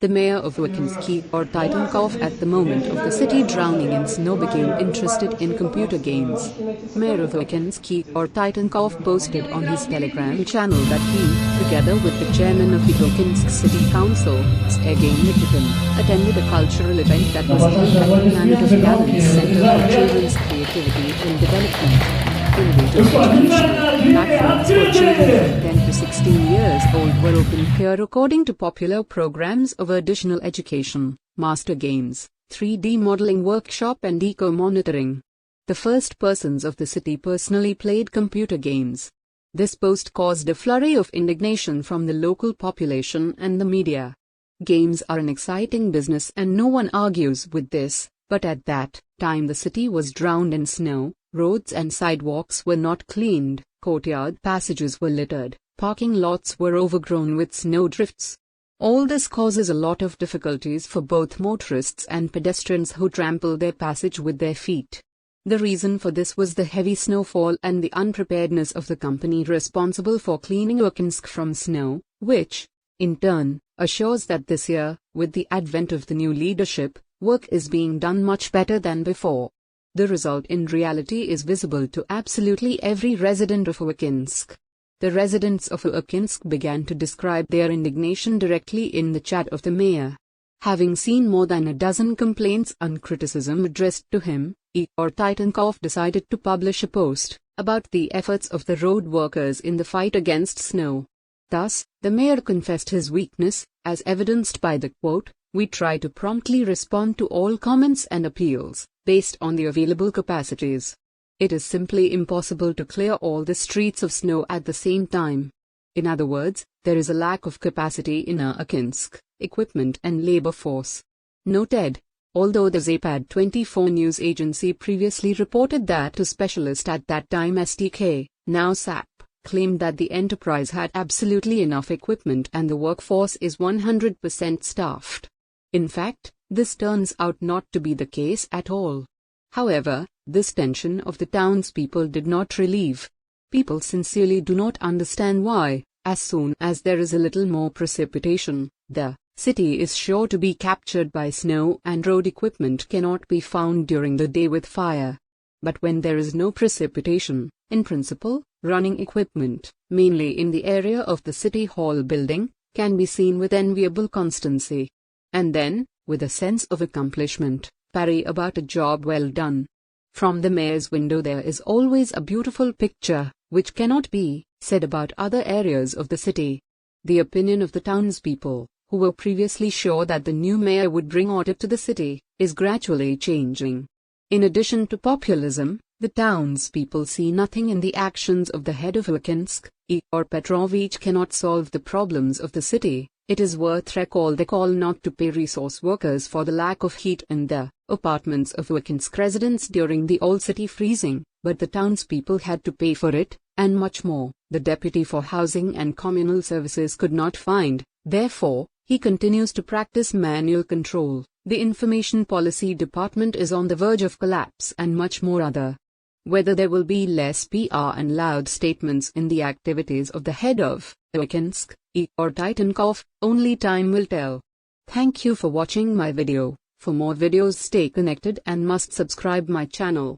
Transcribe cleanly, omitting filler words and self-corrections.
The mayor of Achinsk Igor Titenkov, at the moment of the city drowning in snow, became interested in computer games. Mayor of Achinsk Igor Titenkov posted on his Telegram channel that he, together with the chairman of the Achinsk City Council, Sergei Nikitin, attended a cultural event that was held at the Planet of Talents Center for Children's Creativity and Development. Platforms for children from 10 to 16 years old were opened here according to popular programs of additional education, master games, 3D modeling workshop and eco-monitoring. The first persons of the city personally played computer games. This post caused a flurry of indignation from the local population and the media. Games are an exciting business and no one argues with this, but at that time the city was drowned in snow. Roads and sidewalks were not cleaned, courtyard passages were littered, parking lots were overgrown with snowdrifts. All this causes a lot of difficulties for both motorists and pedestrians who trample their passage with their feet. The reason for this was the heavy snowfall and the unpreparedness of the company responsible for cleaning Achinsk from snow, which, in turn, assures that this year, with the advent of the new leadership, work is being done much better than before. The result in reality is visible to absolutely every resident of Achinsk. The residents of Achinsk began to describe their indignation directly in the chat of the mayor. Having seen more than a dozen complaints and criticism addressed to him, Igor Titenkov decided to publish a post about the efforts of the road workers in the fight against snow. Thus, the mayor confessed his weakness, as evidenced by the quote, "We try to promptly respond to all comments and appeals, based on the available capacities. It is simply impossible to clear all the streets of snow at the same time." In other words, there is a lack of capacity in Achinsk, equipment and labor force. Noted. Although the Zapad24 news agency previously reported that a specialist at that time STK, now SAP, claimed that the enterprise had absolutely enough equipment and the workforce is 100% staffed. In fact, this turns out not to be the case at all. However, this tension of the townspeople did not relieve. People sincerely do not understand why, as soon as there is a little more precipitation, the city is sure to be captured by snow and road equipment cannot be found during the day with fire. But when there is no precipitation, in principle, running equipment, mainly in the area of the City Hall building, can be seen with enviable constancy. And then, with a sense of accomplishment, parry about a job well done. From the mayor's window there is always a beautiful picture, which cannot be said about other areas of the city. The opinion of the townspeople, who were previously sure that the new mayor would bring order to the city, is gradually changing. In addition to populism, the townspeople see nothing in the actions of the head of Achinsk, Igor Petrovich cannot solve the problems of the city. It is worth recall the call not to pay resource workers for the lack of heat in the apartments of Achinsk residents during the old city freezing, but the townspeople had to pay for it, and much more, the deputy for housing and communal services could not find. Therefore, he continues to practice manual control. The information policy department is on the verge of collapse and much more other. Whether there will be less PR and loud statements in the activities of the head of Achinsk, Igor Titenkov, only time will tell. Thank you for watching my video. For more videos stay connected and must subscribe my channel.